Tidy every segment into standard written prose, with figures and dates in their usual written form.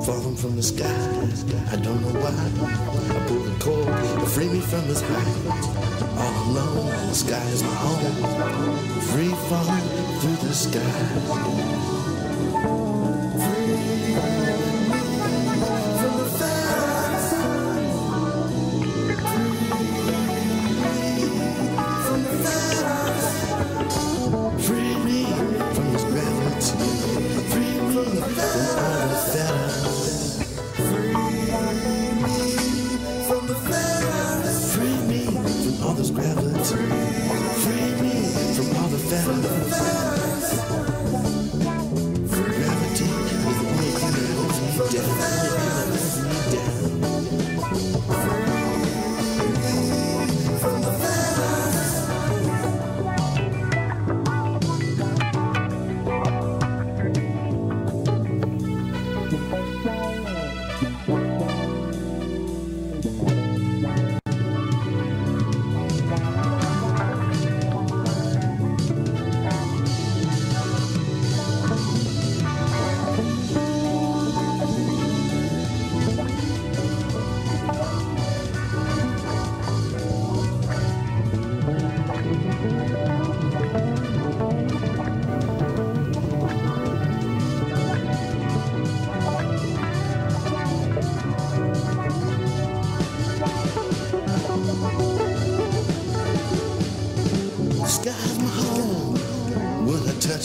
falling from the sky. I don't know why. I pull the cord to free me from this height. All alone, the sky is my home. Free falling through the sky.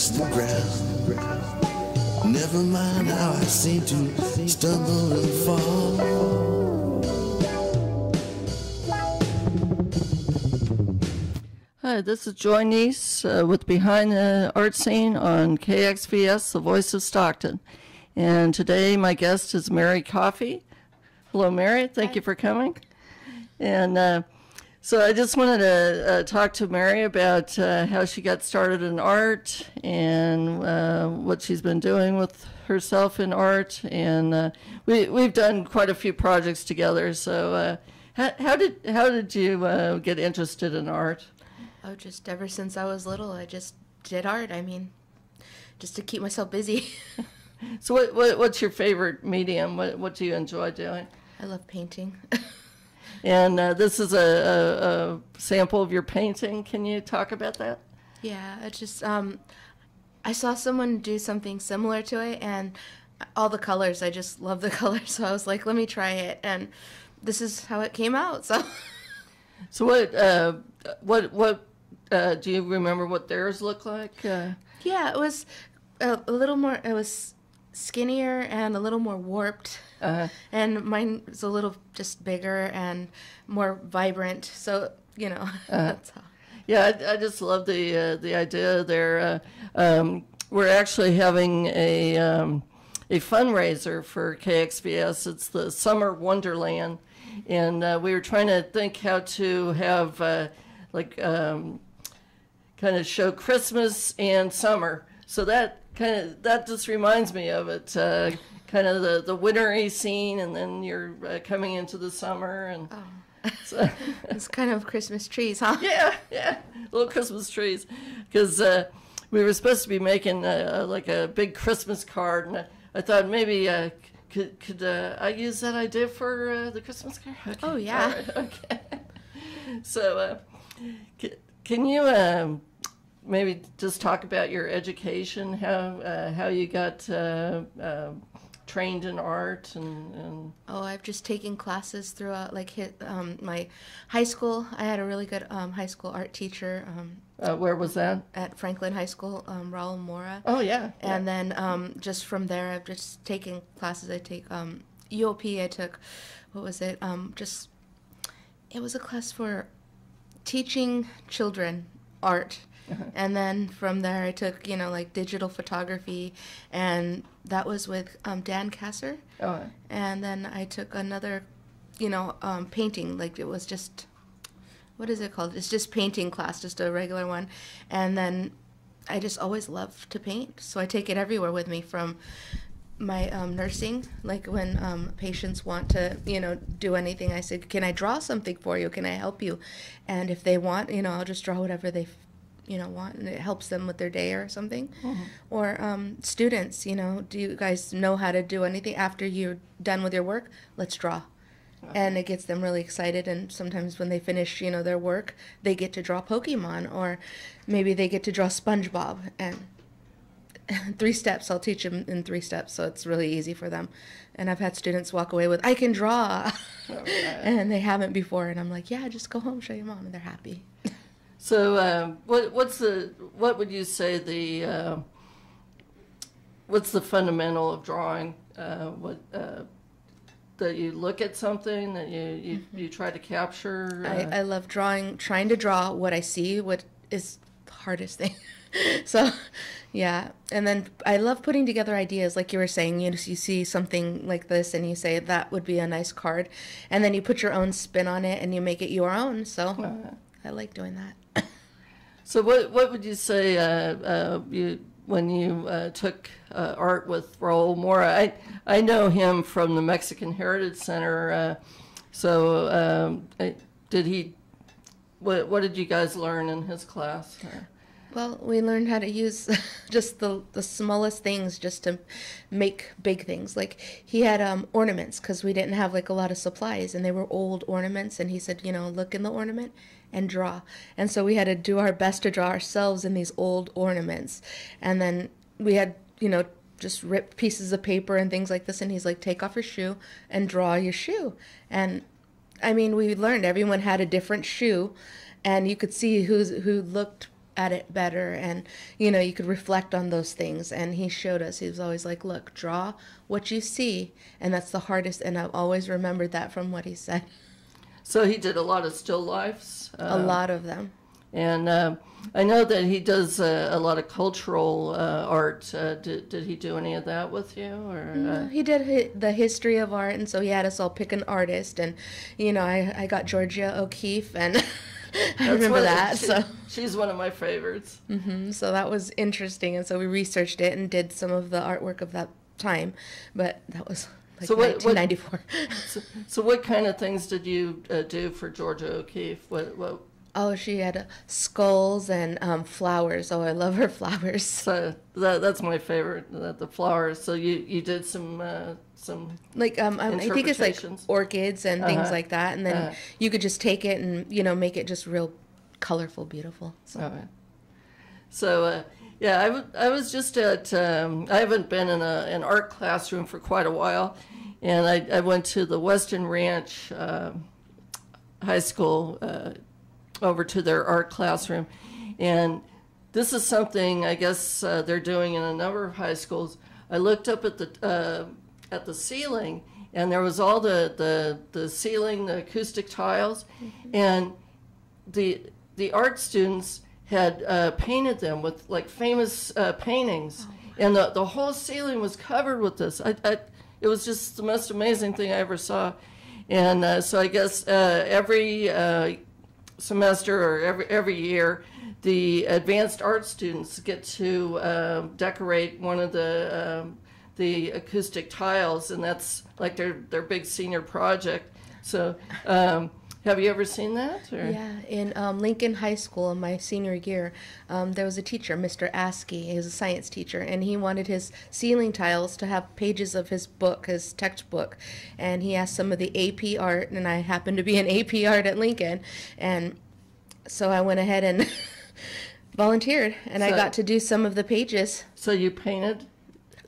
The ground. Never mind how I seem to stumble and fall. Hi, this is Neas with Behind the Art Scene on KXVS, the voice of Stockton. And today my guest is Mary Coffey. Hello, Mary. Thank you for coming. And so I just wanted to talk to Mary about how she got started in art and what she's been doing with herself in art. And we've done quite a few projects together. So how did you get interested in art? Oh, just ever since I was little, I just did art. I mean, just to keep myself busy. So what's your favorite medium? What do you enjoy doing? I love painting. And this is a sample of your painting. Can you talk about that? Yeah, it's just, I saw someone do something similar to it, and all the colors, I just love the colors, so I was like, let me try it, and this is how it came out, so. So what do you remember what theirs looked like? Yeah, it was a little more, it was skinnier and a little more warped. And mine was a little just bigger and more vibrant. So, you know, that's how. Yeah, I just love the idea there. We're actually having a fundraiser for KXVS. It's the Summer Wonderland. And we were trying to think how to have, kind of show Christmas and summer. So that just reminds me of it. Kind of the wintry scene, and then you're coming into the summer, and so it's kind of Christmas trees, huh? Yeah, little Christmas trees, because we were supposed to be making like a big Christmas card, and I thought maybe could I use that idea for the Christmas card? Okay. Oh yeah. All right, okay. So can you maybe just talk about your education, how you got trained in art and Oh, I've just taken classes throughout, like my high school. I had a really good high school art teacher. Where was that? At Franklin High School, Raul Mora. Oh yeah. And then just from there, I've just taken classes. I take UOP. I took, what was it? It was a class for teaching children art. And then from there, I took, like digital photography, and that was with Dan Kasser. Oh. And then I took another, painting, like it was just, what is it called? It's just painting class, just a regular one. And then I just always loved to paint, so I take it everywhere with me, from my nursing, like when patients want to, do anything, I said, can I draw something for you? Can I help you? And if they want, I'll just draw whatever they want, and it helps them with their day or something. Or students, do you guys know how to do anything after you're done with your work? Let's draw. And it gets them really excited, and sometimes when they finish, their work, they get to draw Pokemon, or maybe they get to draw SpongeBob. And 3 steps, I'll teach them in 3 steps, so it's really easy for them. And I've had students walk away with, I can draw, and they haven't before, and I'm like, yeah, just go home, show your mom, and they're happy. So what would you say what's the fundamental of drawing? That you look at something that you try to capture? I love trying to draw what I see, what is the hardest thing. So, yeah. And then I love putting together ideas, like you were saying. You see something like this, and you say, that would be a nice card. And then you put your own spin on it, and you make it your own. So I like doing that. So what would you say when you took art with Raul Mora? I know him from the Mexican Heritage Center. Did he? What did you guys learn in his class? Well, we learned how to use just the smallest things just to make big things. Like he had ornaments, because we didn't have like a lot of supplies, and they were old ornaments. And he said, look in the ornament and draw. And so we had to do our best to draw ourselves in these old ornaments. And then we had, just rip pieces of paper and things like this. And he's like, take off your shoe and draw your shoe. And I mean, we learned everyone had a different shoe, and you could see who looked at it better, and you could reflect on those things. And he showed us, he was always like, look, draw what you see, and that's the hardest. And I've always remembered that from what he said. So he did a lot of still lifes? A lot of them. And I know that he does a lot of cultural art. Did he do any of that with you? Or No, he did the history of art, and so he had us all pick an artist. And I got Georgia O'Keeffe, and I remember that. She's one of my favorites. So that was interesting, and so we researched it and did some of the artwork of that time. But that was like 1994. So what kind of things did you do for Georgia O'Keeffe? What? Oh, she had skulls and flowers. Oh, I love her flowers. So that's my favorite, the flowers. So you did some like I think it's like orchids and things like that, and then you could just take it and make it just real colorful, beautiful. So yeah, I was just at I haven't been in an art classroom for quite a while, and I went to the Western Ranch High School. Over to their art classroom, and this is something I guess they're doing in a number of high schools. I looked up at the ceiling, and there was all the ceiling, the acoustic tiles, and the art students had painted them with like famous paintings, and the whole ceiling was covered with this. It was just the most amazing thing I ever saw, and so I guess every semester or every year, the advanced art students get to decorate one of the acoustic tiles, and that's like their big senior project. So have you ever seen that? Or? Yeah, in Lincoln High School in my senior year, there was a teacher, Mr. Askey. He was a science teacher, and he wanted his ceiling tiles to have pages of his book, his textbook. And he asked some of the AP art, and I happened to be in AP art at Lincoln. And so I went ahead and volunteered, and I got to do some of the pages. So you painted?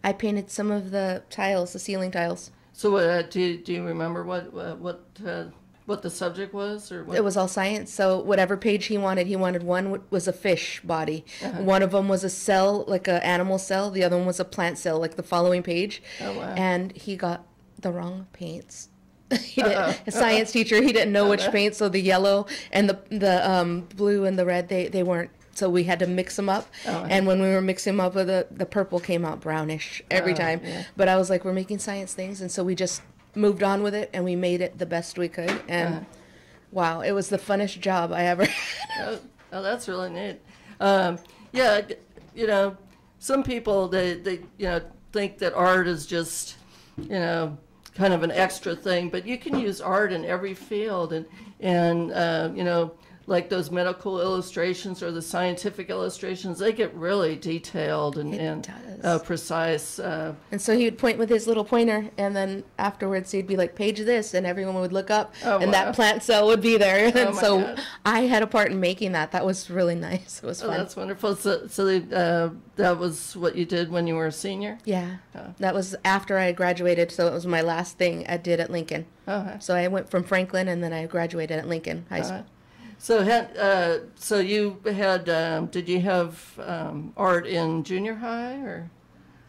I painted some of the tiles, the ceiling tiles. So do you remember what the subject was, or what? It was all science. So whatever page he wanted one was a fish body. One of them was a cell, like an animal cell. The other one was a plant cell, like the following page. Oh, wow. And he got the wrong paints. A science teacher, he didn't know which paint, so the yellow and the blue and the red, they weren't. So we had to mix them up, and when we were mixing them up, the purple came out brownish every time. Yeah. But I was like, we're making science things, and so we just moved on with it, and we made it the best we could. And wow, it was the funnest job I ever had. Oh, that's really neat. Yeah, some people they think that art is just kind of an extra thing, but you can use art in every field, and like those medical illustrations or the scientific illustrations, they get really detailed and precise. And so he would point with his little pointer, and then afterwards he'd be like, page this, and everyone would look up, and that plant cell would be there. And so God. I had a part in making that. That was really nice. It was fun. That's wonderful. So that was what you did when you were a senior? Yeah. That was after I graduated, so it was my last thing I did at Lincoln. So I went from Franklin, and then I graduated at Lincoln High School. So you had, did you have art in junior high or?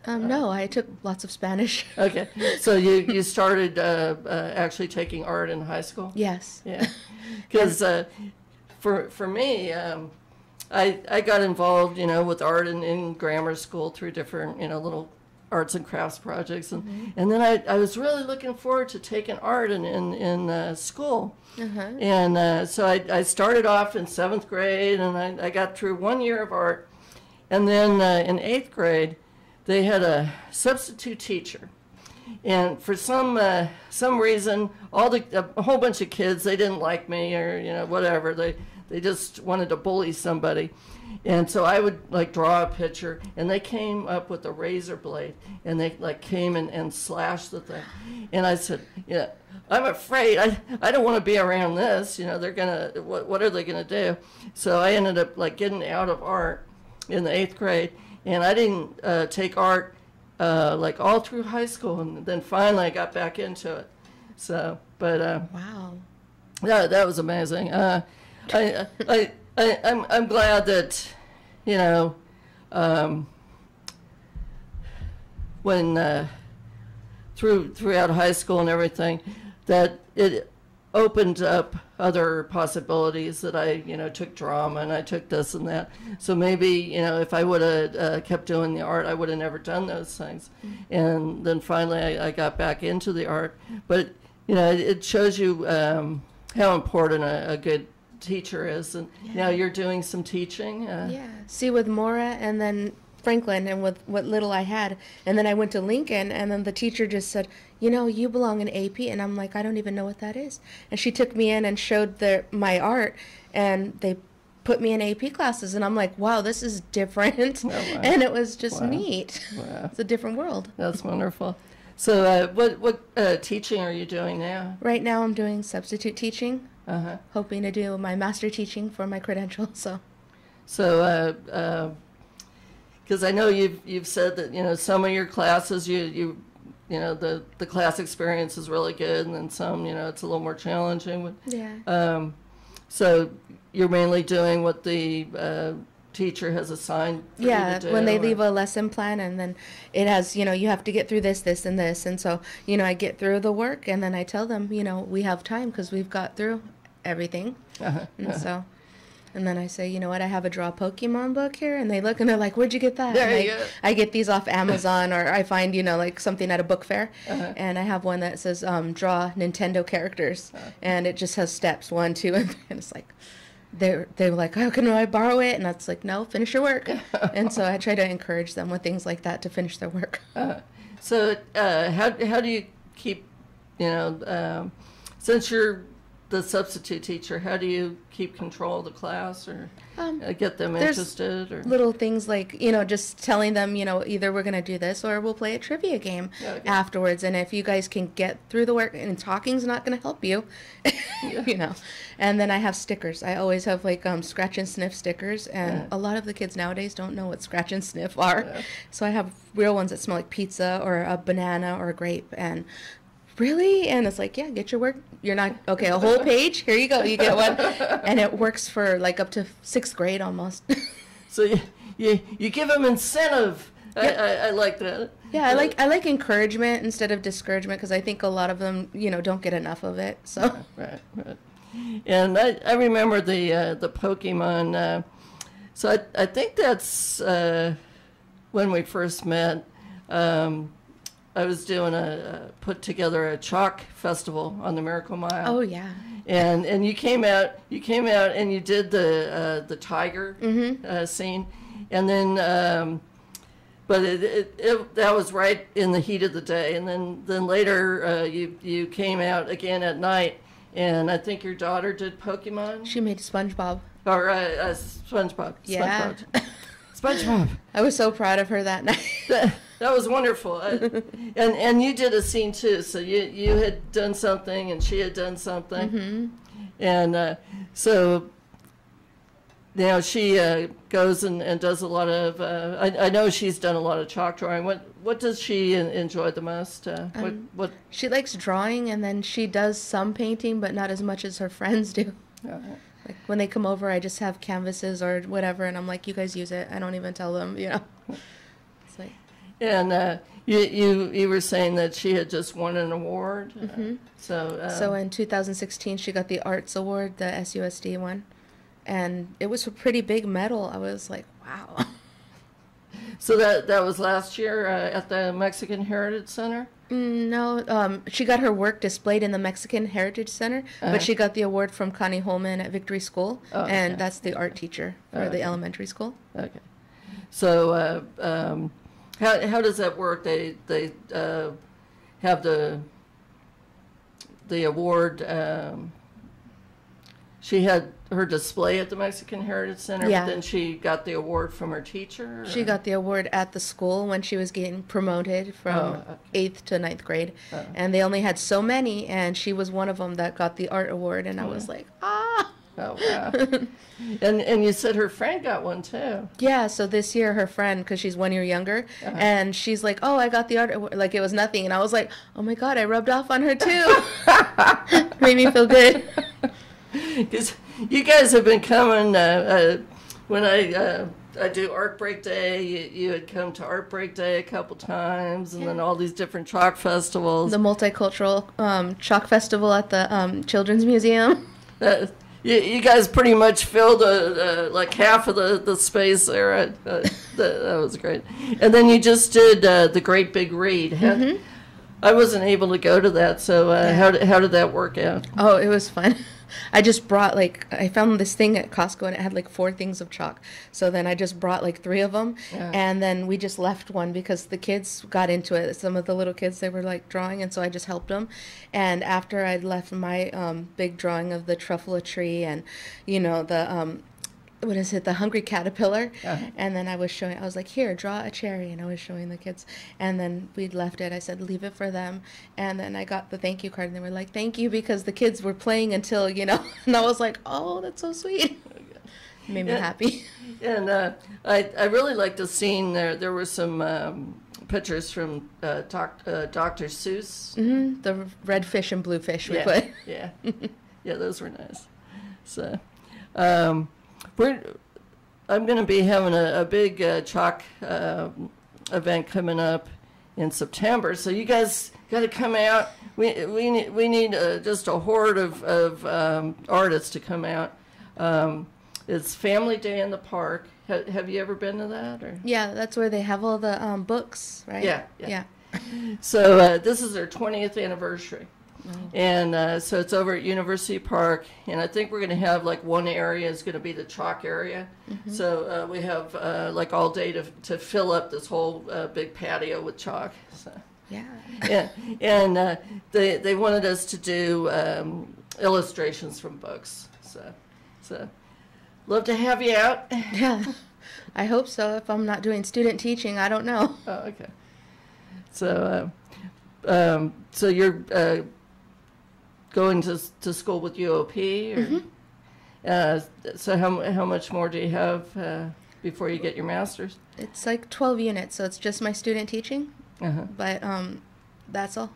No, I took lots of Spanish. Okay, so you started actually taking art in high school? Yes. Yeah, because for me, I got involved, with art in grammar school through different, little arts and crafts projects, and then I was really looking forward to taking art in school. And so I started off in 7th grade, and I got through 1 year of art, and then in 8th grade they had a substitute teacher, and for some reason a whole bunch of kids, they didn't like me, or whatever, they just wanted to bully somebody. And so I would draw a picture, and they came up with a razor blade, and they came and slashed the thing. And I said, I'm afraid I don't want to be around this. They're gonna, what are they gonna do? So I ended up getting out of art in the 8th grade, and I didn't take art all through high school, and then finally I got back into it. So, but wow, that was amazing. I'm glad that, when throughout high school and everything, that it opened up other possibilities, that I, took drama and I took this and that. So maybe, if I would have kept doing the art, I would have never done those things. And then finally I got back into the art. But, it shows you how important a good teacher is, and now you're doing some teaching. See, with Mora and then Franklin, and with what little I had, and then I went to Lincoln, and then the teacher just said, you belong in AP, and I'm like, I don't even know what that is. And she took me in and showed my art, and they put me in AP classes, and I'm like, wow, this is different. And it was just neat. It's a different world. That's wonderful. So what teaching are you doing now? Right now I'm doing substitute teaching. Hoping to do my master teaching for my credential. So because I know you've said that some of your classes the class experience is really good, and then some it's a little more challenging. So you're mainly doing what the teacher has assigned for you to do, when they leave a lesson plan, and then it has you have to get through this and this, and so I get through the work, and then I tell them we have time because we've got through everything. And then I say, what, I have a draw Pokemon book here, and they look and they're like, where'd you get that? I get these off Amazon, or I find something at a book fair, and I have one that says draw Nintendo characters, and it just has steps 1, 2, and 3, and it's like they're like, oh, can I borrow it? And that's like, no, finish your work. And so I try to encourage them with things like that to finish their work. So how do you keep, since you're the substitute teacher, how do you keep control of the class, or get them interested? Or little things like, just telling them, either we're going to do this or we'll play a trivia game afterwards. And if you guys can get through the work, and talking's not going to help you, And then I have stickers. I always have scratch and sniff stickers. And a lot of the kids nowadays don't know what scratch and sniff are. So I have real ones that smell like pizza or a banana or a grape. And really? And it's like, get your work. You're not, okay, a whole page? Here you go. You get one. And it works for up to 6th grade almost. So you give them incentive. I like that. Yeah, I like encouragement instead of discouragement, because I think a lot of them, don't get enough of it. So Right. And I remember the Pokemon. So I think that's when we first met. I was doing put together a chalk festival on the Miracle Mile. Oh yeah. And you came out and you did the tiger scene, and then but that was right in the heat of the day, and then later you came out again at night, And I think your daughter did Pokemon? She made SpongeBob. Or SpongeBob. Yeah. SpongeBob. I was so proud of her that night. That was wonderful. And you did a scene too. So you had done something and she had done something. Mm-hmm. And so now she goes and does a lot of, I know she's done a lot of chalk drawing. What does she enjoy the most? What? She likes drawing, and then she does some painting, but not as much as her friends do. Like when they come over, I just have canvases or whatever, and I'm like, you guys use it. I don't even tell them, you know. It's like, and you were saying that she had just won an award. mm-hmm. So in 2016, she got the Arts Award, the SUSD one, and it was a pretty big medal. I was like, wow. So that was last year at the Mexican Heritage Center? No, she got her work displayed in the Mexican Heritage Center, but she got the award from Connie Holman at Victory School, and that's the art teacher for the elementary school. Okay. So how does that work? They have the award. She had her display at the Mexican Heritage Center, Yeah. but then she got the award from her teacher? Or? She got the award at the school when she was getting promoted from 8th to 9th grade. And they only had so many, and she was one of them that got the art award, and I was like, ah! Oh, wow. and you said her friend got one, too. Yeah, so this year her friend, because she's 1 year younger, and she's like, oh, I got the art award. Like, it was nothing. And I was like, oh, my God, I rubbed off on her, too. Made me feel good. Because you guys have been coming, when I do Art Break Day, you had come to Art Break Day a couple times, and then all these different chalk festivals. The multicultural chalk festival at the Children's Museum. You guys pretty much filled like half of the space there. That was great. And then you just did the Great Big Read. Mm-hmm. I wasn't able to go to that, so how did that work out? Oh, it was fun. I just brought, like, I found this thing at Costco, and it had, like, 4 things of chalk. So then I just brought, like, 3 of them, and then we just left one because the kids got into it. Some of the little kids, they were, like, drawing, and so I just helped them. And after I'd left my big drawing of the truffle tree and, you know, the... what is it, the hungry caterpillar, and then I was like, here, draw a cherry, and I was showing the kids, and then we left it. I said, leave it for them, and then I got the thank you card, and they were like, thank you, because the kids were playing until, you know, and I was like, oh, that's so sweet. It made me happy. And I really liked the scene there. There were some pictures from Dr. Seuss. Mm-hmm. The red fish and blue fish we put. Yeah, those were nice. So, I'm going to be having a big chalk event coming up in September, so you guys got to come out. We need just a horde of artists to come out. It's Family Day in the Park. Have you ever been to that? Or? Yeah, that's where they have all the books, right? Yeah. So this is their 20th anniversary. And so it's over at University Park, and I think we're going to have, like, one area is going to be the chalk area. Mm-hmm. So we have, like, all day to fill up this whole big patio with chalk. So. Yeah. And they wanted us to do illustrations from books. So love to have you out. Yeah, I hope so. If I'm not doing student teaching, I don't know. Oh, okay. So, so you're... going to school with UOP? Or, mm-hmm. So how much more do you have before you get your master's? It's like 12 units, so it's just my student teaching, but that's all.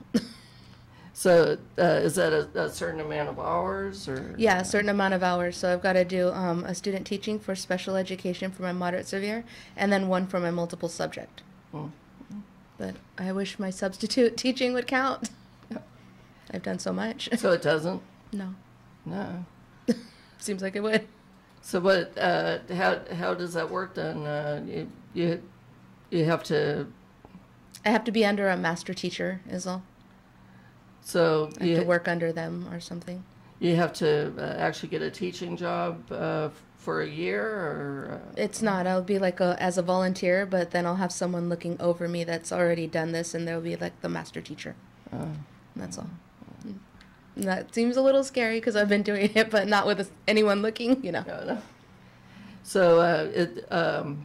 So is that a certain amount of hours? Or? Yeah, a certain amount of hours. So I've got to do a student teaching for special education for my moderate severe, and then one for my multiple subject. Mm-hmm. But I wish my substitute teaching would count. I've done so much. So it doesn't? No. Seems like it would. So what? How does that work then? You have to. I have to be under a master teacher, is all. So I have to work under them or something. You have to actually get a teaching job for a year, or. It's not. I'll be like as a volunteer, but then I'll have someone looking over me that's already done this, and they'll be like the master teacher. That's all. And that seems a little scary because I've been doing it, but not with anyone looking, you know. No. So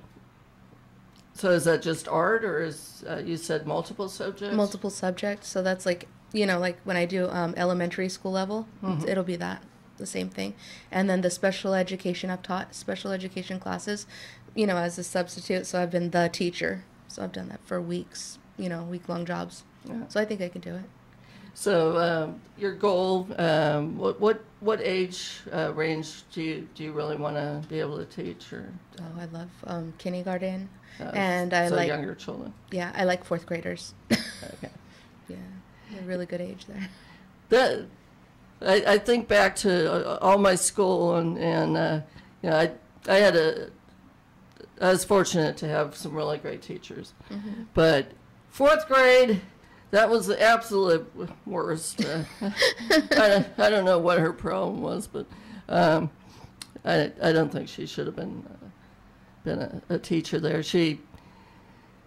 so is that just art, or is you said multiple subjects? Multiple subjects. So that's like, you know, like when I do elementary school level, it'll be that, the same thing. And then the special education, I've taught special education classes, you know, as a substitute. So I've been the teacher. So I've done that for weeks, you know, week-long jobs. Yeah. So I think I can do it. So your goal, what age range do you really want to be able to teach? Or Oh, I love kindergarten, and I like younger children. Yeah, I like fourth graders. Okay. Yeah, a really good age there. That I think back to all my school, and you know, I was fortunate to have some really great teachers, but fourth grade, that was the absolute worst. I don't know what her problem was, but I don't think she should have been a teacher there. She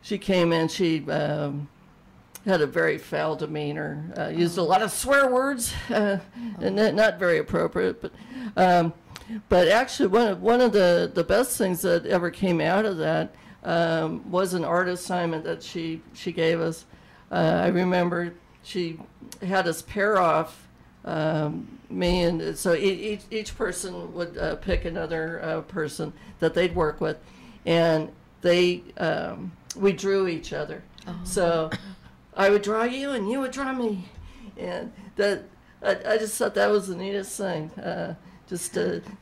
came in. She had a very foul demeanor. Used a lot of swear words, and not very appropriate. But actually, one of the best things that ever came out of that was an art assignment that she gave us. I remember she had us pair off, me and so each person would pick another person that they'd work with, and we drew each other. So I would draw you and you would draw me, and I just thought that was the neatest thing. That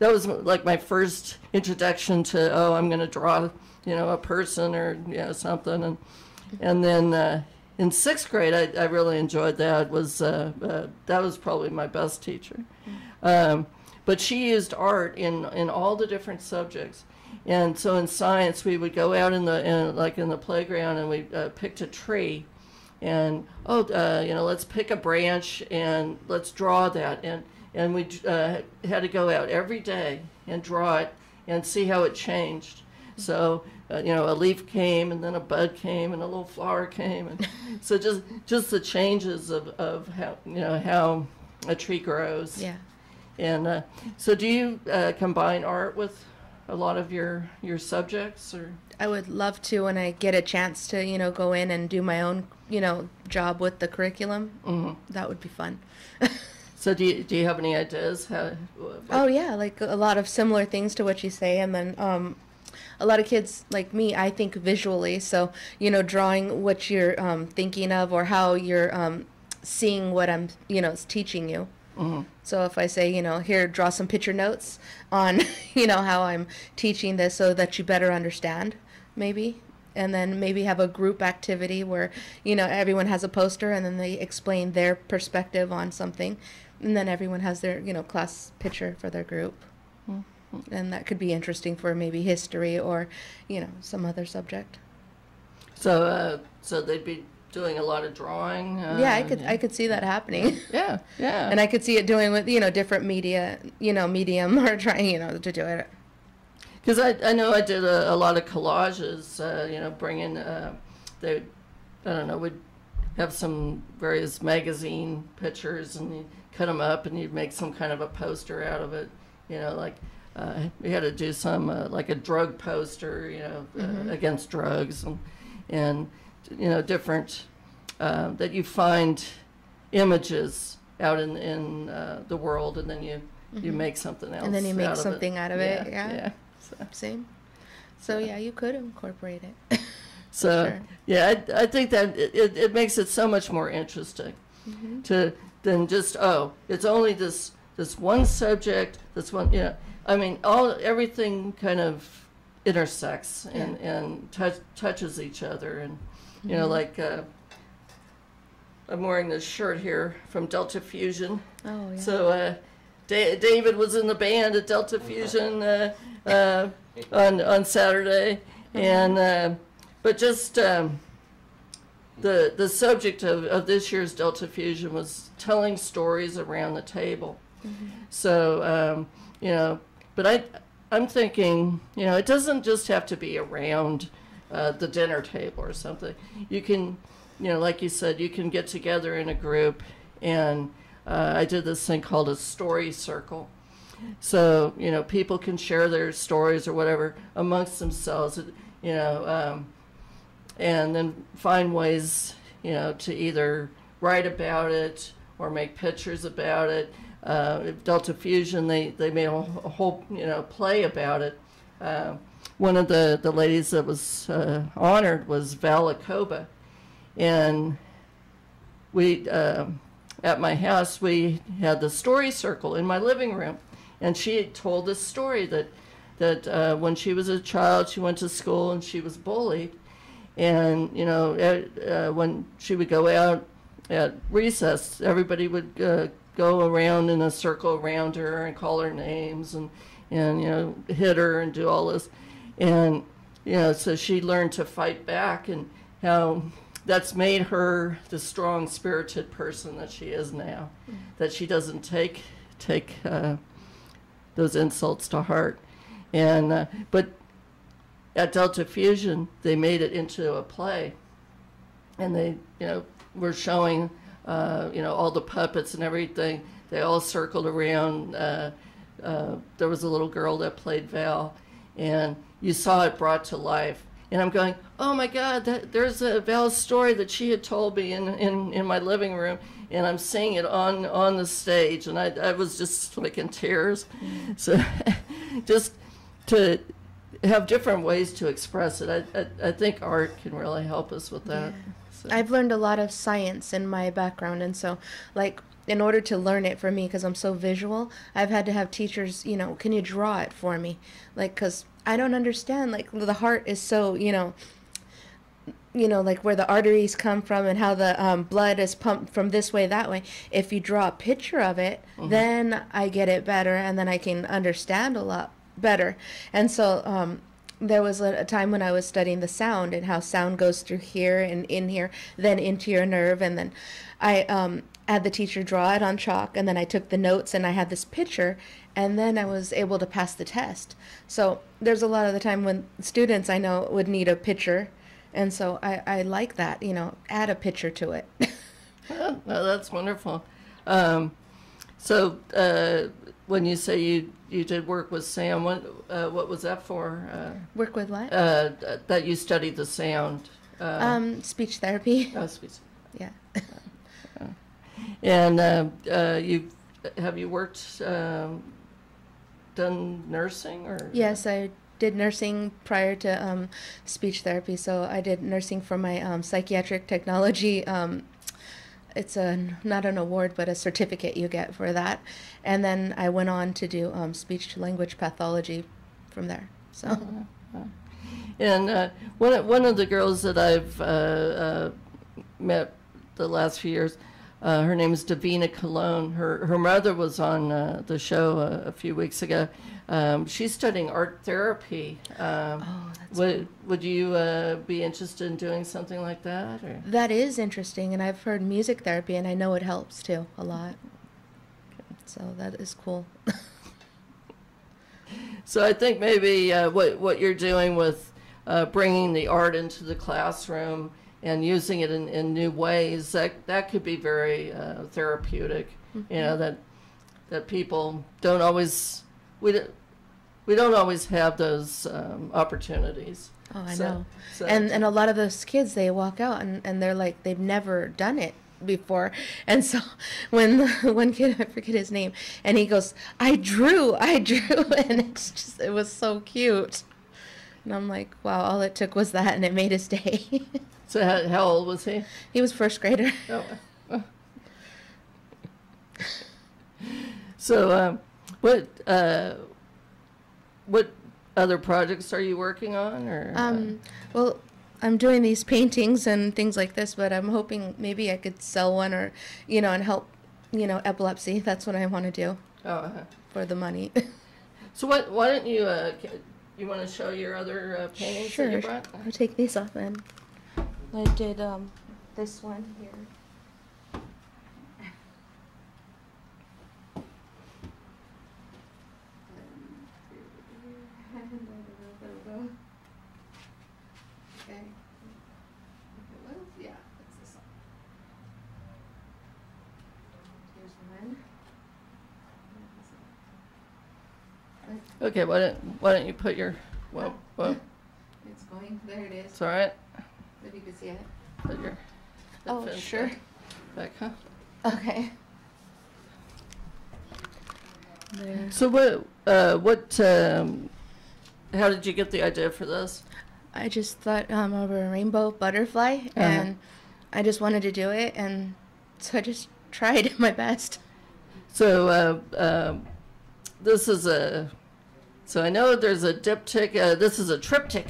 was like my first introduction to, I'm going to draw, you know, a person or, you know, something, and then in sixth grade I really enjoyed that. That was probably my best teacher, but she used art in all the different subjects, and so in science we would go out in the playground, and we picked a tree, and you know, let's pick a branch and let's draw that, and we had to go out every day and draw it and see how it changed. So you know, a leaf came, and then a bud came, and a little flower came, and so just the changes of how, you know, how a tree grows. Yeah. And so do you combine art with a lot of your subjects, or? I would love to when I get a chance to, you know, go in and do my own, you know, job with the curriculum. That would be fun. So do you have any ideas? Oh yeah, like a lot of similar things to what you say, and then a lot of kids like me, I think visually. So, you know, drawing what you're thinking of, or how you're seeing what I'm, you know, teaching you. So if I say, you know, here, draw some picture notes on, you know, how I'm teaching this so that you better understand, maybe. And then maybe have a group activity where, you know, everyone has a poster and then they explain their perspective on something. And then everyone has their, you know, class picture for their group. And that could be interesting for maybe history or, you know, some other subject. So they'd be doing a lot of drawing. Yeah, I could see that happening. Yeah. And I could see it doing with, you know, different media, you know, medium, or trying, you know, to do it. Because I know I did a lot of collages, you know, bringing, I don't know, we'd have some various magazine pictures, and you'd cut them up and you'd make some kind of a poster out of it, you know, like we had to do some, like a drug poster, you know, against drugs, and you know, different, that you find images out in the world, and then you make something else. And then you make something out of it. Yeah. Same. So yeah, you could incorporate it. So sure. Yeah, I think that it makes it so much more interesting than just, it's only this one subject, this one, you know. I mean, everything kind of intersects and touches each other, and you know, like I'm wearing this shirt here from Delta Fusion. Oh yeah. So David was in the band at Delta Fusion on Saturday, and but just the subject of this year's Delta Fusion was telling stories around the table. So you know, but I'm thinking, you know, it doesn't just have to be around the dinner table or something. You can, you know, like you said, you can get together in a group and I did this thing called a story circle. So, you know, people can share their stories or whatever amongst themselves, you know, and then find ways, you know, to either write about it or make pictures about it. Delta Fusion, they made a whole, you know, play about it. One of the ladies that was honored was Val Acoba. And we, at my house, we had the story circle in my living room. And she had told this story that when she was a child, she went to school and she was bullied. And, you know, when she would go out at recess, everybody would go around in a circle around her and call her names and you know, hit her and do all this. And, you know, so she learned to fight back, and how that's made her the strong-spirited person that she is now, that she doesn't take those insults to heart. And but at Delta Fusion, they made it into a play, and they, you know, were showing, you know, all the puppets and everything. They all circled around. There was a little girl that played Val, and you saw it brought to life. And I'm going, oh my God, there's a Val's story that she had told me in my living room, and I'm seeing it on the stage, and I was just like in tears. So just to have different ways to express it, I think art can really help us with that. Yeah. So. I've learned a lot of science in my background, and so, like, in order to learn it for me, because I'm so visual, I've had to have teachers, you know, can you draw it for me? Like, because I don't understand, like, the heart is so, you know, like where the arteries come from and how the blood is pumped from this way, that way. If you draw a picture of it, then I get it better, and then I can understand a lot better. And so there was a time when I was studying the sound and how sound goes through here and in here, then into your nerve, and then I had the teacher draw it on chalk, and then I took the notes and I had this picture, and then I was able to pass the test. So there's a lot of the time when students I know would need a picture, and so I like that, you know, add a picture to it. Oh, well, that's wonderful. So when you say you did work with Sam, what was that for? Work with what? That you studied the sound. Speech therapy. Oh, speech. Yeah. And have you worked, done nursing or? Yes, I did nursing prior to speech therapy. So I did nursing for my psychiatric technology. It's not an award, but a certificate you get for that. And then I went on to do speech to language pathology from there. So. And one of the girls that I've met the last few years, her name is Davina Colon. Her mother was on the show a few weeks ago. She's studying art therapy. Would you be interested in doing something like that? Or? That is interesting, and I've heard music therapy, and I know it helps too a lot. So that is cool. So I think maybe what you're doing with bringing the art into the classroom and using it in new ways, that could be very therapeutic. You know, that people don't always, we don't always have those opportunities. Oh, I know. And a lot of those kids, they walk out and they're like, they've never done it before. And so when one kid, I forget his name, and he goes, I drew, and it was so cute. And I'm like, wow, all it took was that, and it made his day. So how old was he? He was first grader. Oh. So what other projects are you working on? Or well, I'm doing these paintings and things like this, but I'm hoping maybe I could sell one, or, you know, and help, you know, epilepsy. That's what I want to do. For the money. So why don't you you want to show your other paintings Sure. that you brought? I'll take these off then. I did this one here. Okay. Yeah, that's this one. Here's one. Okay, why don't you put your, well, It's going, there it is. it's all right. If you can see it. Put your Oh, headphones sure. back, huh? Okay. There. So how did you get the idea for this? I just thought of a rainbow butterfly, and I just wanted to do it, and so I just tried my best. So this is so I know there's a diptych. This is a triptych.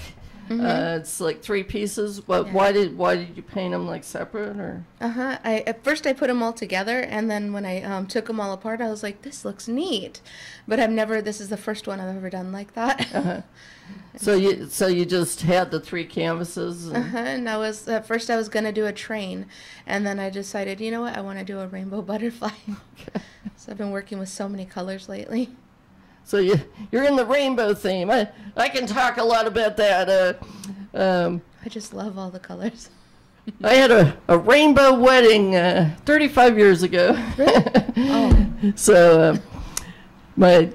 It's like 3 pieces. But why did you paint them like separate or? At first I put them all together, and then when I took them all apart, I was like, this looks neat. But this is the first one I've ever done like that. So you just had the 3 canvases. And at first I was gonna do a train, and then I decided, you know what, I want to do a rainbow butterfly. So I've been working with so many colors lately. So you're in the rainbow theme. I can talk a lot about that. I just love all the colors. I had a rainbow wedding 35 years ago. Really? Oh. So I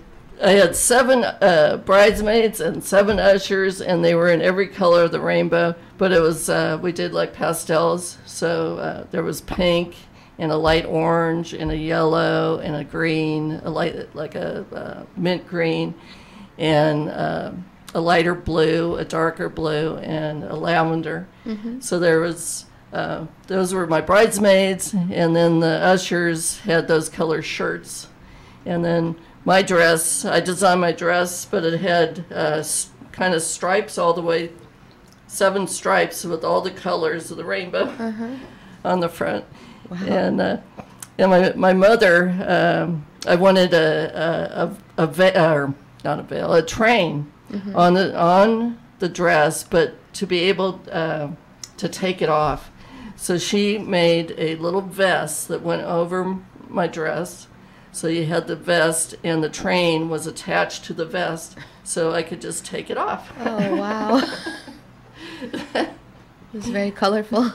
had 7 bridesmaids and 7 ushers, and they were in every color of the rainbow. But it was we did like pastels. So there was pink and a light orange and a yellow and a green, a light like a mint green, and a lighter blue, a darker blue, and a lavender. So there was those were my bridesmaids, and then the ushers had those color shirts, and then my dress, I designed my dress, but it had kind of stripes all the way, 7 stripes with all the colors of the rainbow on the front. Wow. And my mother, I wanted a train on the dress, but to be able to take it off. So she made a little vest that went over my dress. So you had the vest, and the train was attached to the vest, so I could just take it off. Oh, wow. It was very colorful.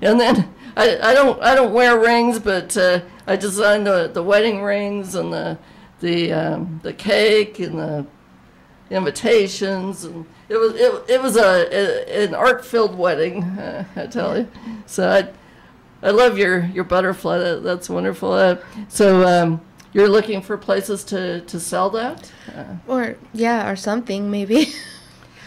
And then I don't wear rings, but I designed the wedding rings and the cake and the invitations, and it was an art-filled wedding, I tell you. So I love your butterfly. That's wonderful. So you're looking for places to sell that? Or something maybe.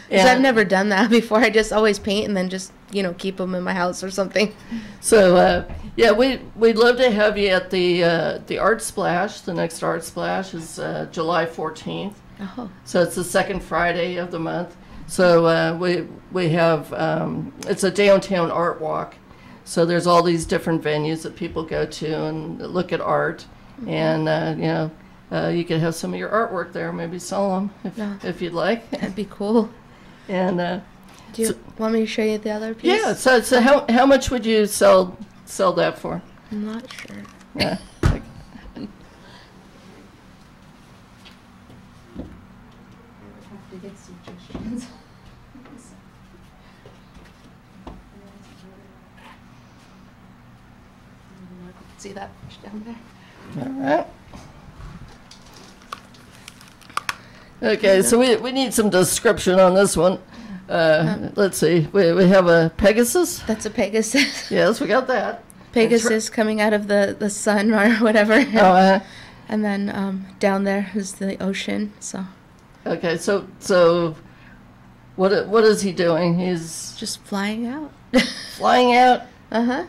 Because I've never done that before. I just always paint and then just keep them in my house or something. So we'd love to have you at the Art Splash. The next Art Splash is July 14th. Oh. So it's the second Friday of the month. So we have it's a downtown art walk. So there's all these different venues that people go to and look at art, and you could have some of your artwork there, maybe sell them if you'd like. That'd be cool. And do you want me to show you the other piece? Yeah. So how much would you sell that for? I'm not sure. Yeah. Get suggestions. See that fish down there? All right. Okay, so we need some description on this one. Let's see. We have a Pegasus. That's a Pegasus. Yes, we got that. Pegasus coming out of the sun or whatever. And then down there is the ocean. So. Okay, so what is he doing? He's just flying out. Flying out? Uh-huh.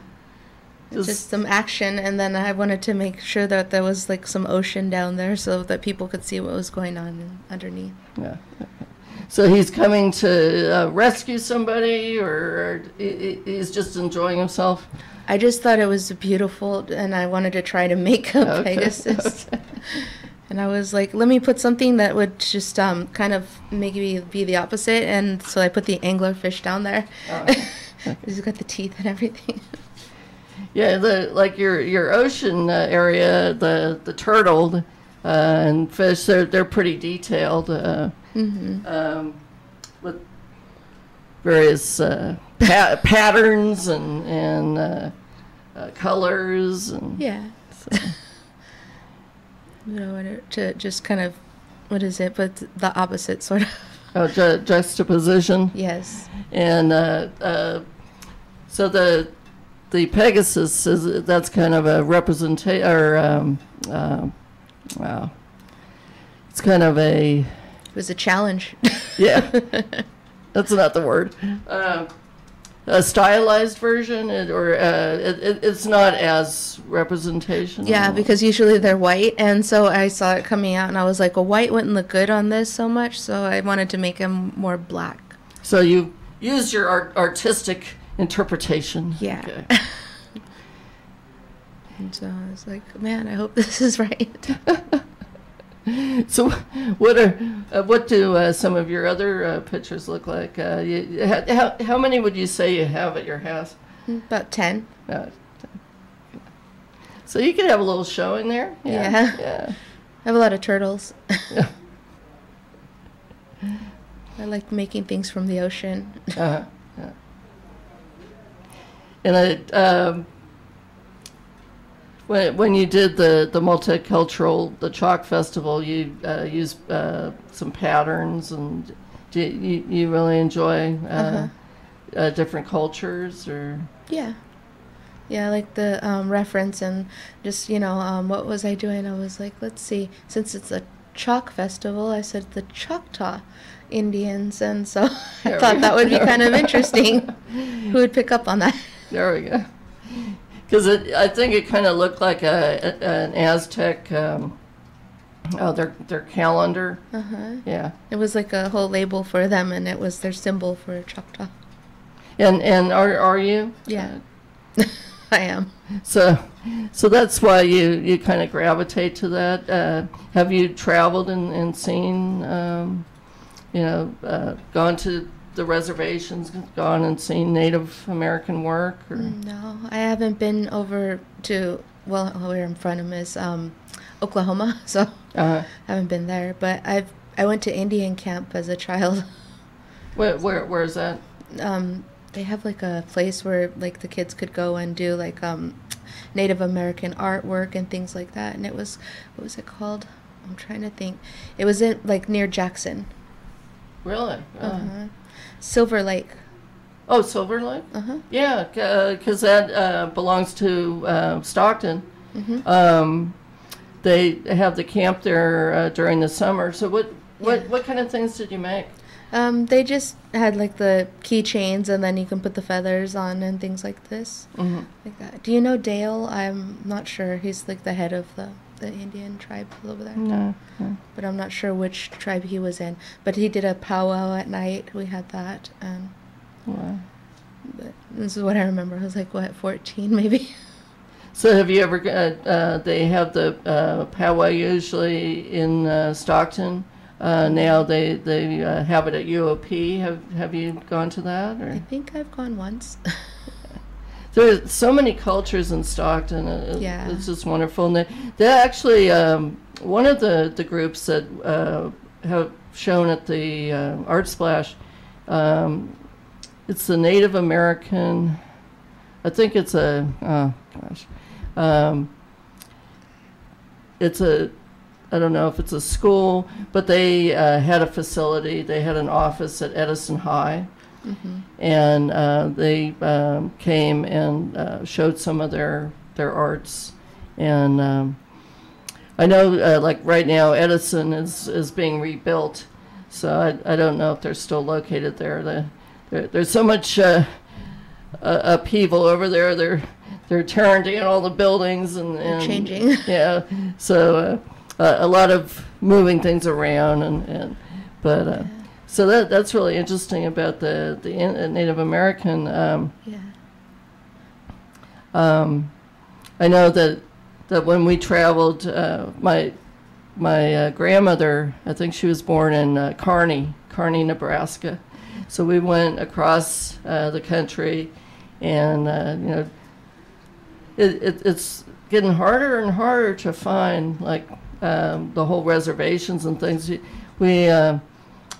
Just some action, and then I wanted to make sure that there was like some ocean down there so that people could see what was going on underneath. Yeah. Okay. So he's coming to rescue somebody, or he's just enjoying himself? I just thought it was beautiful, and I wanted to try to make a Pegasus. Okay. And I was like, let me put something that would just kind of maybe be the opposite. And so I put the anglerfish down there. Oh. He's got the teeth and everything. Yeah, like your ocean area, the turtle and fish, they're pretty detailed with various patterns and colors. And yeah. So. To just kind of what is it? But the opposite sort of. Oh, juxtaposition. Yes. And so the Pegasus that's kind of a representation, or wow, it's kind of a. It was a challenge. Yeah, that's not the word. A stylized version, it's not as representational. Yeah, because usually they're white, and so I saw it coming out, and I was like, well, white wouldn't look good on this so much, so I wanted to make them more black. So you used your artistic interpretation. Yeah. Okay. And so I was like, man, I hope this is right. So what do some of your other pictures look like? How many would you say you have at your house? About 10. So you could have a little show in there. Yeah. Yeah. I have a lot of turtles. Yeah. I like making things from the ocean. Yeah. And when you did the multicultural, the Chalk Festival, you used some patterns, and you really enjoy different cultures, or? Yeah. Yeah, I like the reference, and just, what was I doing? I was like, let's see, since it's a Chalk Festival, I said the Choctaw Indians, and so I thought that would be kind of interesting. Who would pick up on that? There we go. Because I think it kind of looked like an Aztec, their calendar. Yeah. It was like a whole label for them, and it was their symbol for Choctaw. And are you? Yeah, I am. So that's why you kind of gravitate to that. Have you traveled and seen, gone to the reservations, gone and seen Native American work? Or? No, I haven't been over to, well, where I'm from is Oklahoma, so I haven't been there. But I went to Indian camp as a child. Where is that? They have like a place where like the kids could go and do like Native American artwork and things like that. And it was, what was it called? I'm trying to think. It was in like near Jackson. Really? Silver Lake. Oh, Silver Lake? Yeah, because that belongs to Stockton. They have the camp there during the summer. So what kind of things did you make? They just had like the keychains, and then you can put the feathers on and things like this. Like that. Do you know Dale? I'm not sure. He's like the head of the Indian tribe over there. No. But I'm not sure which tribe he was in. But he did a powwow at night. We had that. Wow. But this is what I remember. I was like, what, 14 maybe? So have you ever, they have the powwow usually in Stockton. Now they have it at UOP. Have you gone to that? Or? I think I've gone once. There's so many cultures in Stockton. Yeah. It's just wonderful. And they actually, one of the groups that have shown at the Art Splash, it's the Native American, I think it's a, it's a, I don't know if it's a school, but they had a facility. They had an office at Edison High. And they came and showed some of their arts. And I know, like right now, Edison is being rebuilt. So I don't know if they're still located there. There's so much upheaval over there. They're tearing down all the buildings and changing. Yeah. So a lot of moving things around but. So that's really interesting about the Native American. I know that when we traveled, my grandmother, I think she was born in Kearney, Nebraska. So we went across the country, and it's getting harder and harder to find like the whole reservations and things.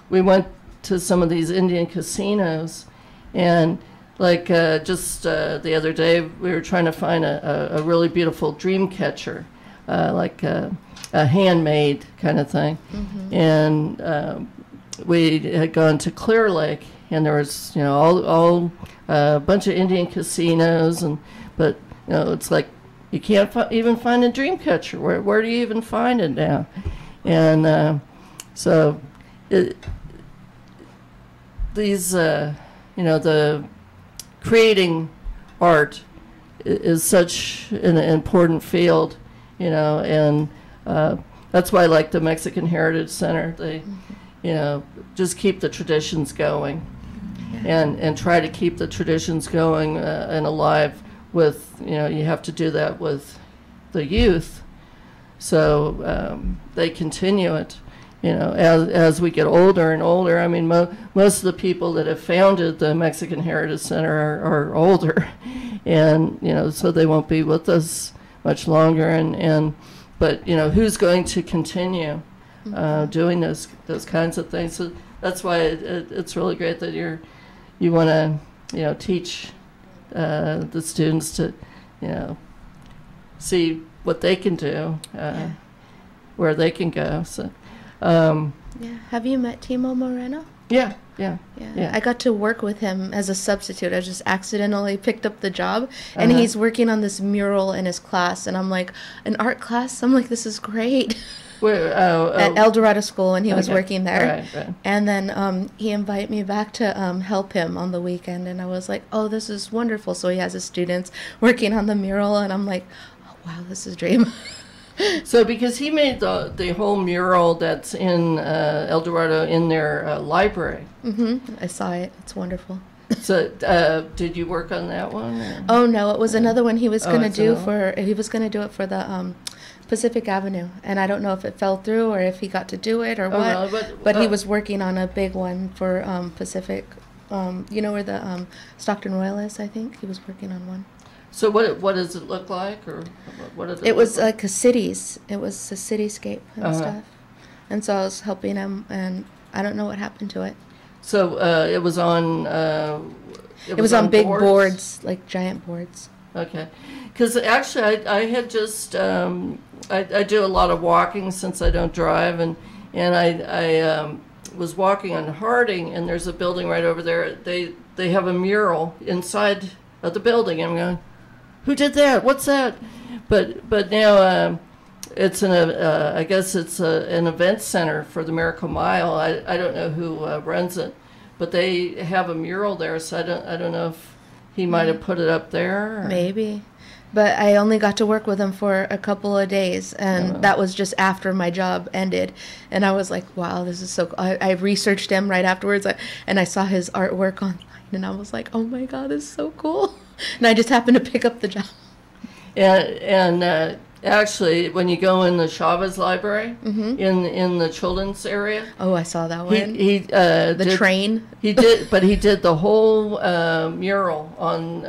We went to some of these Indian casinos, and like just the other day, we were trying to find a really beautiful dream catcher. like a handmade kind of thing. And we had gone to Clear Lake, and there was, all a bunch of Indian casinos, but it's like you can't even find a dream catcher. Where do you even find it now? And so these, the creating art is such an important field, and that's why I like the Mexican Heritage Center. They, just keep the traditions going, and try to keep the traditions going and alive with, you have to do that with the youth, so they continue it, as we get older and older. I mean, most of the people that have founded the Mexican Heritage Center are older, and, so they won't be with us much longer, but, who's going to continue doing those kinds of things? So that's why it's really great that you want to, teach the students to, see what they can do, where they can go. So, Have you met Timo Moreno? Yeah. I got to work with him as a substitute. I just accidentally picked up the job, and he's working on this mural in his class, and I'm like, an art class? I'm like, this is great. Where, at El Dorado School, and he was working there. Right. And then he invited me back to help him on the weekend, and I was like, oh, this is wonderful. So he has his students working on the mural, and I'm like, oh, wow, this is a dream. So because he made the whole mural that's in El Dorado in their library. I saw it. It's wonderful. So did you work on that one? Or? Oh, no, it was another one he was going to do for the Pacific Avenue, and I don't know if it fell through or if he got to do it or what. No, but he was working on a big one for Pacific. Where the Stockton Royal is, I think he was working on one. So what does it look like, or what did it was like a cities. It was a cityscape and stuff, and so I was helping him, and I don't know what happened to it. So it was on. It was on big boards, like giant boards. Okay, because actually I had just I do a lot of walking since I don't drive, and I was walking on Harding, and there's a building right over there. They have a mural inside of the building, and I'm going, who did that? What's that? But now it's I guess it's an event center for the Miracle Mile. I don't know who runs it, but they have a mural there, so I don't know if he might have put it up there. Or? Maybe. But I only got to work with him for a couple of days, and that was just after my job ended. And I was like, wow, this is so cool. I researched him right afterwards, and I saw his artwork online, and I was like, oh my God, this is so cool. And I just happened to pick up the job. And actually, when you go in the Chavez Library, in the children's area. Oh, I saw that one. The train. He did, but he did the whole mural on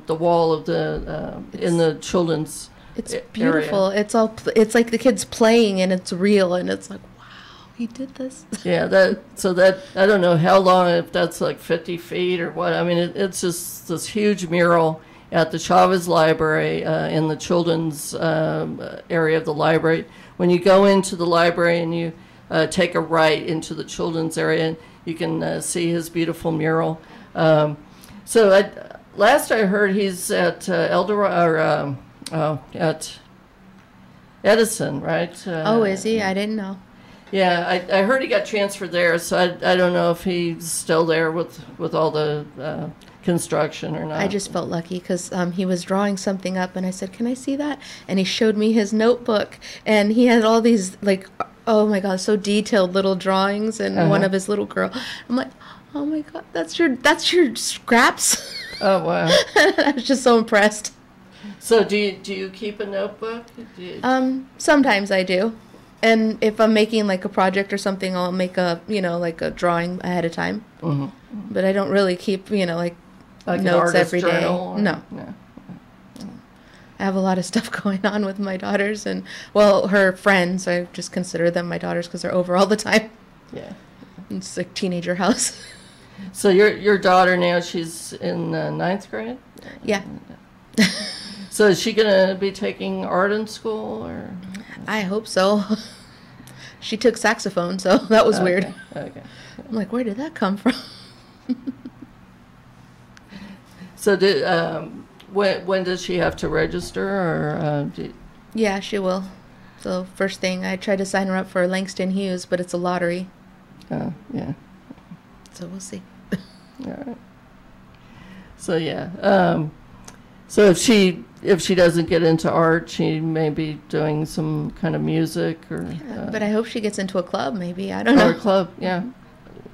the wall of in the children's. It's beautiful. Area. It's like the kids playing, and it's real, and it's like, wow, he did this. Yeah, I don't know how long, if that's like 50 feet or what. I mean, it's just this huge mural at the Chavez Library in the children's area of the library. When you go into the library and you take a right into the children's area, and you can see his beautiful mural. So last I heard, he's at at Edison, right? Is he? I didn't know. Yeah, I heard he got transferred there, so I don't know if he's still there with all the construction or not. I just felt lucky because he was drawing something up, and I said, can I see that? And he showed me his notebook, and he had all these, like, oh my God, so detailed little drawings, and one of his little girl. I'm like, oh my God, that's your scraps? Oh, wow. I was just so impressed. So do you keep a notebook? Sometimes I do. And if I'm making like a project or something, I'll make like a drawing ahead of time. But I don't really keep, like notes every day. No. I have a lot of stuff going on with my daughters, and her friends. I just consider them my daughters because they're over all the time. Yeah. It's like teenager house. So your daughter now, she's in ninth grade? Yeah. So is she going to be taking art in school, or? I hope so. She took saxophone, so that was weird. Okay. I'm like, where did that come from? So when does she have to register, or Yeah, she will. So first thing, I tried to sign her up for Langston Hughes, but it's a lottery. yeah. So we'll see. All right. So yeah. So if she doesn't get into art, she may be doing some kind of music, or Yeah, but I hope she gets into a club, maybe. I don't know. or a club. Yeah,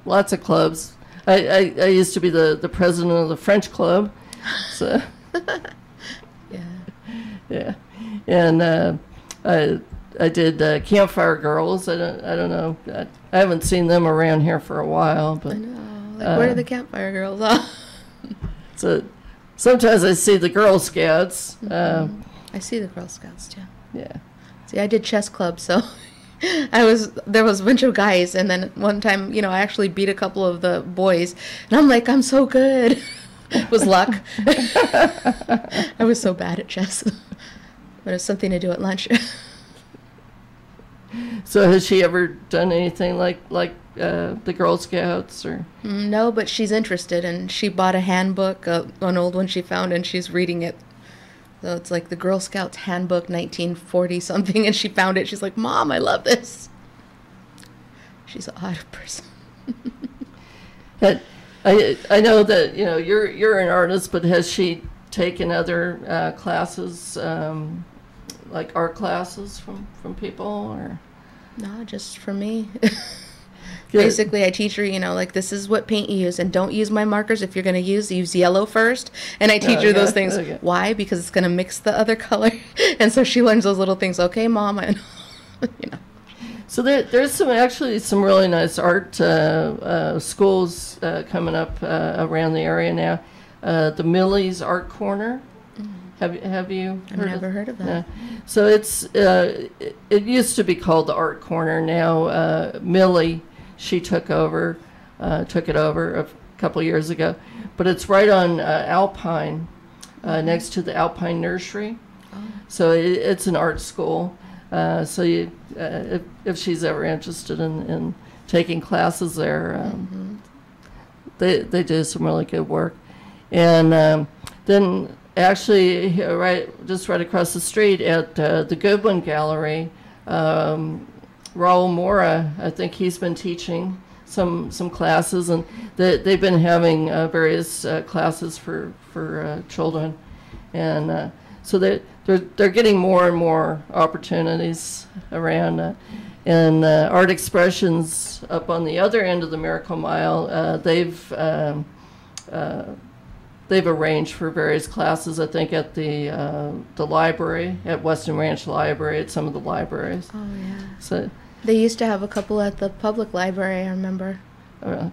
lots of clubs. I used to be the president of the French club, so Yeah. yeah, and I did Campfire Girls. I don't know. I haven't seen them around here for a while, but I know. Like, where are the Campfire Girls? so sometimes I see the Girl Scouts. I see the Girl Scouts too. Yeah. See, I did chess club, so there was a bunch of guys, and then one time, I actually beat a couple of the boys, and I'm like, I'm so good. It was luck. I was so bad at chess, but it's something to do at lunch. So has she ever done anything like the Girl Scouts, or? No, but she's interested, and she bought a handbook, an old one she found, and she's reading it. So it's like the Girl Scouts Handbook 1940 something, and she found it. She's like, Mom, I love this. She's an odd person. I know that you're an artist, but has she taken other classes, like art classes from people, or? No, just for me. Good. Basically, I teach her, like, this is what paint you use, and don't use my markers. If you're going to use yellow first. And I teach her those things. Okay. Why? Because it's going to mix the other color. And so she learns those little things. Okay, Mom, I know. So there's some really nice art schools coming up around the area now. The Millie's Art Corner. Have you I've never heard of that. Yeah. So it used to be called the Art Corner. Now Millie, she took it over a couple years ago, but it's right on Alpine, next to the Alpine Nursery. Oh. So it's an art school. So if she's ever interested in taking classes there, they do some really good work. And then actually, right across the street at the Goodwin Gallery, Raul Mora, I think he's been teaching some classes, and they've been having various classes for children, and so they're getting more and more opportunities around. And Art Expressions up on the other end of the Miracle Mile, they've arranged for various classes, I think, at the library, at Western Ranch Library, at some of the libraries. Oh, yeah. So They used to have a couple at the public library, I remember. But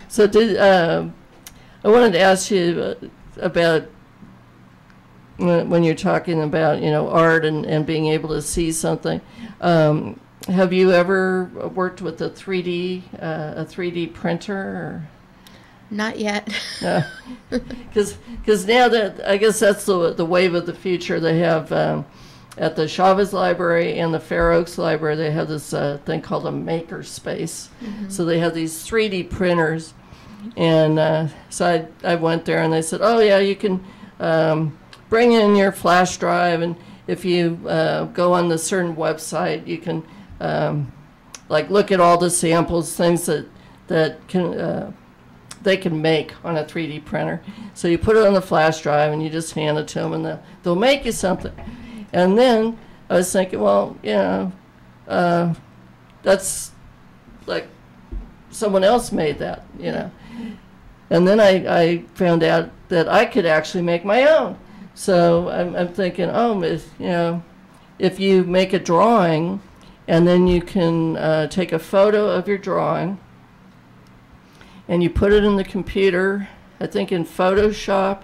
So I wanted to ask you about when you're talking about art and being able to see something. Have you ever worked with a 3D printer? Or? Not yet. No, because now that I guess that's the wave of the future. They have at the Chavez Library and the Fair Oaks Library, they have this thing called a maker space. So they have these 3D printers, and so I went there, and they said, oh yeah, you can bring in your flash drive, and if you go on the certain website, you can like look at all the samples, things that can they can make on a 3D printer. So you put it on the flash drive and you just hand it to them, and they'll make you something. And then I was thinking, well, that's like someone else made that, And then I found out that I could actually make my own. So I'm thinking, if you make a drawing, and then you can take a photo of your drawing, and you put it in the computer, I think in Photoshop,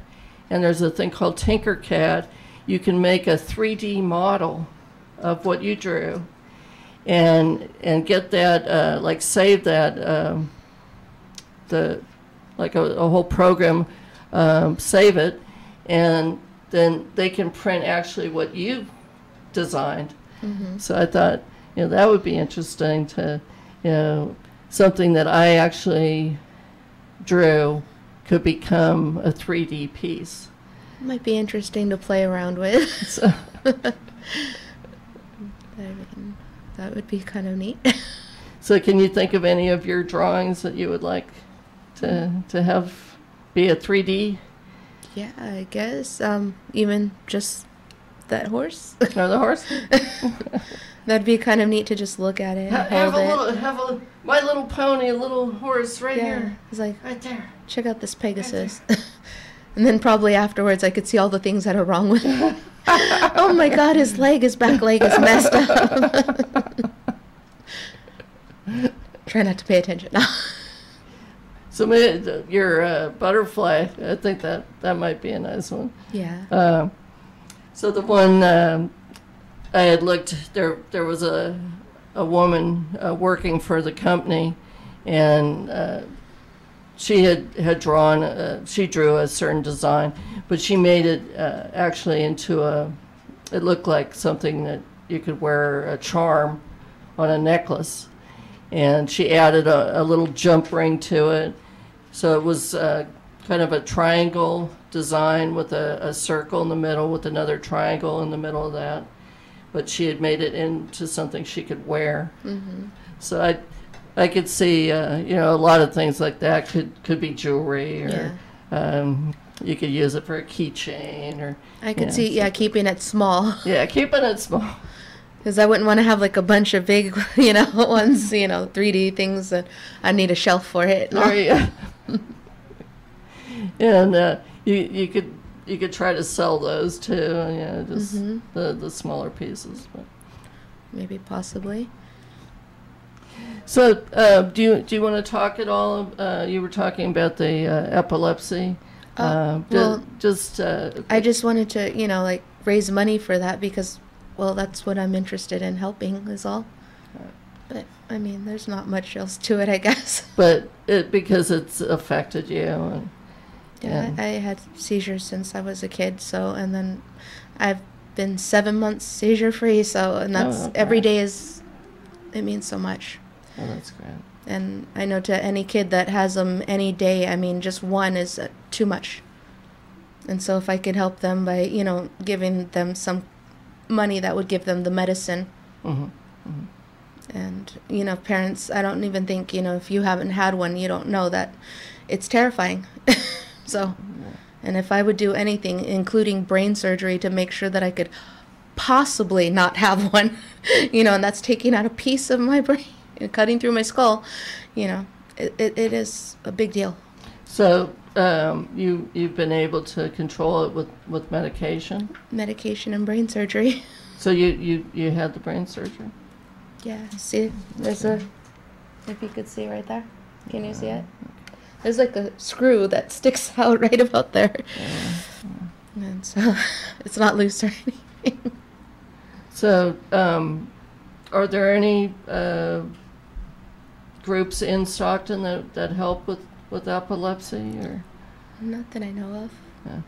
and there's a thing called Tinkercad. You can make a 3D model of what you drew, and get that, like save that, a whole program save it, and then they can print actually what you've designed. So I thought, that would be interesting to, something that I actually drew could become a 3D piece. Might be interesting to play around with. So, I mean, that would be kind of neat. so can you think of any of your drawings that you would like to have be a 3D? Yeah, I guess. Even just that horse. Or the horse? That'd be kind of neat to just look at it. And Have hold a My Little Pony, a little horse right yeah, here. it's like, Right there. check out this Pegasus. And then probably afterwards I could see all the things that are wrong with it. Oh my God, his back leg is messed up. Try not to pay attention now. So maybe your butterfly, I think that might be a nice one. Yeah. So the one I had looked, there was a woman working for the company, and she had drawn, she drew a certain design, but she made it actually into it looked like something that you could wear a charm on a necklace. And she added a little jump ring to it. So it was kind of a triangle design with a circle in the middle with another triangle in the middle of that. But she had made it into something she could wear. So I could see, a lot of things like that could be jewelry, or you could use it for a keychain, or I could see, keeping it small. Yeah, keeping it small. Because I wouldn't want to have like a bunch of big, ones, 3D things that I need a shelf for it. Oh, yeah. And you could try to sell those too, just the smaller pieces. But. Maybe possibly. So do you want to talk at all? You were talking about the epilepsy. I just wanted to, raise money for that because, well, that's what I'm interested in helping is all. But, I mean, there's not much else to it, I guess. But because it's affected you. I had seizures since I was a kid, and then I've been 7 months seizure free, and that's every day it means so much. Oh, that's great. And I know to any kid that has them any day, I mean, just one is too much. And so if I could help them by, giving them some money that would give them the medicine. And, parents, I don't even think, if you haven't had one, you don't know that it's terrifying. And if I would do anything, including brain surgery, to make sure that I could possibly not have one, and that's taking out a piece of my brain and cutting through my skull, it is a big deal. So you've been able to control it with medication? Medication and brain surgery. So you had the brain surgery? Yeah, see, there's if you could see right there. Can you see it? There's like a screw that sticks out right about there. And so it's not loose or anything. So are there any groups in Stockton that help with epilepsy? Or? Not that I know of. Yeah.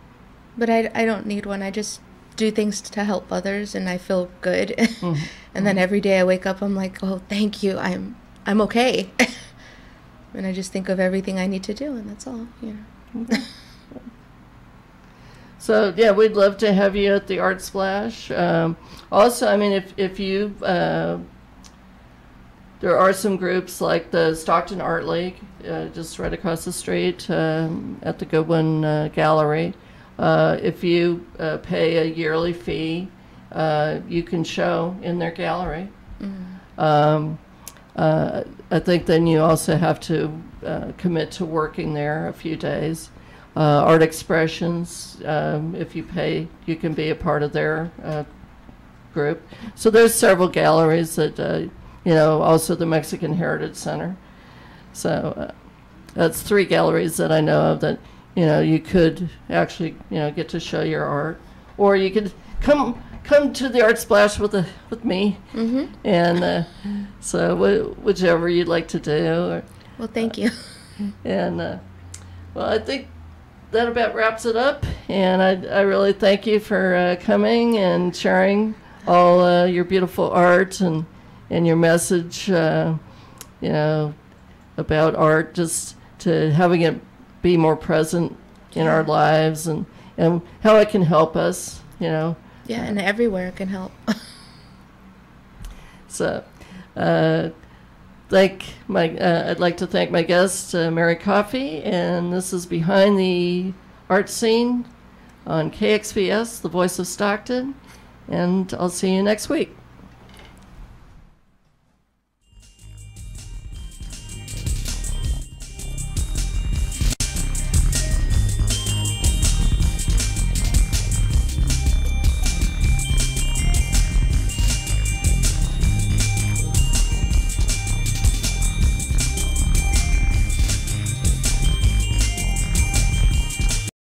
But I don't need one. I just do things to help others, and I feel good. And then every day I wake up, I'm like, oh, thank you. I'm okay. And I just think of everything I need to do, and that's all. Okay. So yeah, we'd love to have you at the Art Splash. Also, I mean, if you there are some groups like the Stockton Art League, just right across the street at the Goodwin Gallery. If you pay a yearly fee, you can show in their gallery. I think then you also have to commit to working there a few days. Art Expressions, if you pay, you can be a part of their group. So there's several galleries that, also the Mexican Heritage Center. So that's 3 galleries that I know of that, you could actually, get to show your art. Or you could come to the Art Splash with me, and so whichever you'd like to do. Well, thank you. And well, I think that about wraps it up. And I really thank you for coming and sharing all your beautiful art and your message, you know, about art, just to having it be more present in our lives, and how it can help us, you know. Yeah, and everywhere it can help. So, I'd like to thank my guest, Mary Coffey, and this is Behind the Art Scene on KXVS, the voice of Stockton, and I'll see you next week.